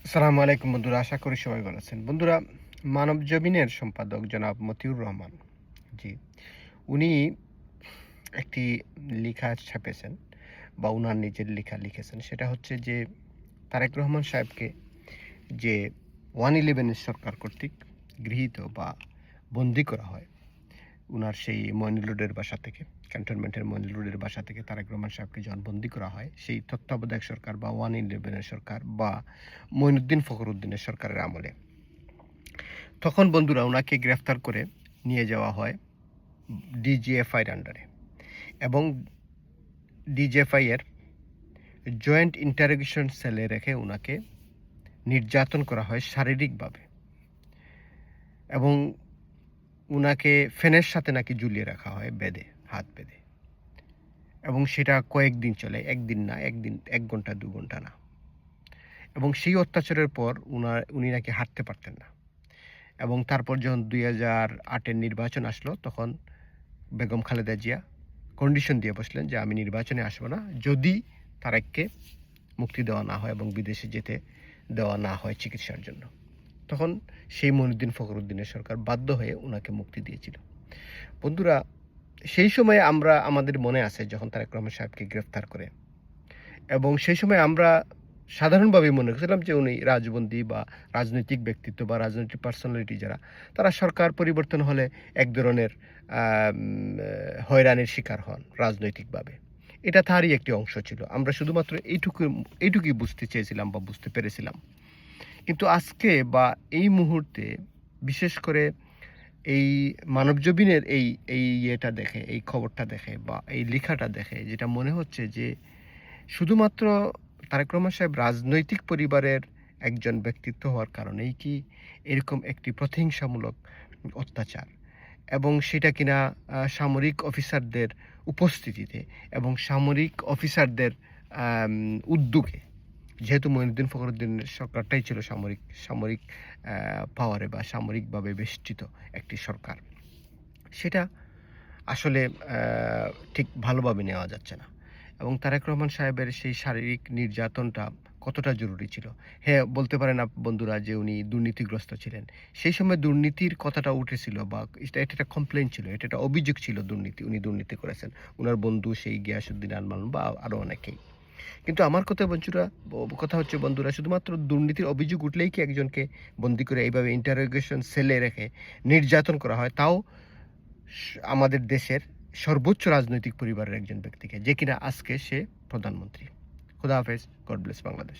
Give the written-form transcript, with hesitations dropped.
আসসালামু আলাইকুম বন্ধুরা, আশা করি সবাই ভালো আছেন। বন্ধুরা, মানবজমিনের সম্পাদক জনাব মতিউর রহমান, জি, উনি একটি লেখা ছাপেছেন বা উনার নিজের লেখা লিখেছেন। সেটা হচ্ছে যে তারেক রহমান সাহেবকে যে 111 সরকার কর্তৃক গৃহীত বা বন্দী করা হয় উনার সেই মইনুল রোডের বাসা থেকে, ক্যান্টনমেন্টের মইনুল রোডের বাসা থেকে তারেক রহমান সাহেবকে যখন বন্দী করা হয় সেই তত্ত্বাবধায়ক সরকার বা 111 সরকার বা মঈনুদ্দিন ফখরুদ্দিনের সরকারের আমলে, তখন বন্ধুরা ওনাকে গ্রেফতার করে নিয়ে যাওয়া হয় ডিজিএফআইয়ের আন্ডারে এবং ডিজিএফআই এর জয়েন্ট ইন্টারোগেশন সেলে রেখে ওনাকে নির্যাতন করা হয় শারীরিকভাবে এবং ওনাকে ফ্যানের সাথে নাকি ঝুলিয়ে রাখা হয় বেঁধে, হাত বেঁধে, এবং সেটা কয়েকদিন চলে, একদিন না, একদিন 1 ঘন্টা 2 ঘন্টা না। এবং সেই অত্যাচারের পর উনি নাকি হাঁটতে পারতেন না। এবং তারপর যখন 2008-এর নির্বাচন আসলো তখন বেগম খালেদা জিয়া কন্ডিশন দিয়ে বসলেন যে আমি নির্বাচনে আসবো না যদি তারেককে মুক্তি দেওয়া না হয় এবং বিদেশে যেতে দেওয়া না হয় চিকিৎসার জন্য। তখন সেই মঈনুদ্দিন ফখরুদ্দিনের সরকার বাধ্য হয়ে ওনাকে মুক্তি দিয়েছিল। বন্ধুরা, সেই সময় আমাদের মনে আছে যখন তারেক রহমান সাহেবকে গ্রেফতার করে, এবং সেই সময় আমরা সাধারণভাবে মনে করছিলাম যে উনি রাজবন্দী বা রাজনৈতিক ব্যক্তিত্ব বা রাজনৈতিক পার্সোনালিটি যারা, তারা সরকার পরিবর্তন হলে এক ধরনের হয়রানির শিকার হন রাজনৈতিকভাবে। এটা তারই একটি অংশ ছিল। আমরা শুধুমাত্র এইটুকুই বুঝতে চেয়েছিলাম বা বুঝতে পেরেছিলাম। কিন্তু আজকে বা এই মুহূর্তে বিশেষ করে এই মানবজমিনের এই ইয়েটা দেখে, এই খবরটা দেখে বা এই লেখাটা দেখে যেটা মনে হচ্ছে যে শুধুমাত্র তারেক রহমান সাহেব রাজনৈতিক পরিবারের একজন ব্যক্তিত্ব হওয়ার কারণেই কি এরকম একটি প্রতিহিংসামূলক অত্যাচার, এবং সেটা কিনা সামরিক অফিসারদের উপস্থিতিতে এবং সামরিক অফিসারদের উদ্যোগে, যেহেতু মঈনুদ্দিন ফখরুদ্দিনের সরকারটাই ছিল সামরিক পাওয়ারে বা সামরিকভাবে বেষ্টিত একটি সরকার, সেটা আসলে ঠিক ভালোভাবে নেওয়া যাচ্ছে না। এবং তারেক রহমান সাহেবের সেই শারীরিক নির্যাতনটা কতটা জরুরি ছিল। হ্যাঁ, বলতে পারেন বন্ধুরা যে উনি দুর্নীতিগ্রস্ত ছিলেন। সেই সময় দুর্নীতির কথাটা উঠেছিল বা এটা একটা কমপ্লেইন ছিল, এটা একটা অভিযোগ ছিল উনি দুর্নীতি করেছেন। উনার বন্ধু সেই গিয়াসউদ্দিন আনমান বা আরও অনেকেই। কিন্তু আমার কথা হচ্ছে বন্ধুরা, শুধুমাত্র দুর্নীতির অভিযোগ উঠলেই কি একজনকে বন্দী করে এইভাবে ইন্টারোগেশন সেলে রেখে নির্যাতন করা হয়, তাও আমাদের দেশের সর্বোচ্চ রাজনৈতিক পরিবারের একজন ব্যক্তিকে, যে কিনা আজকে সে প্রধানমন্ত্রী। খোদা হাফেজ। God bless Bangladesh.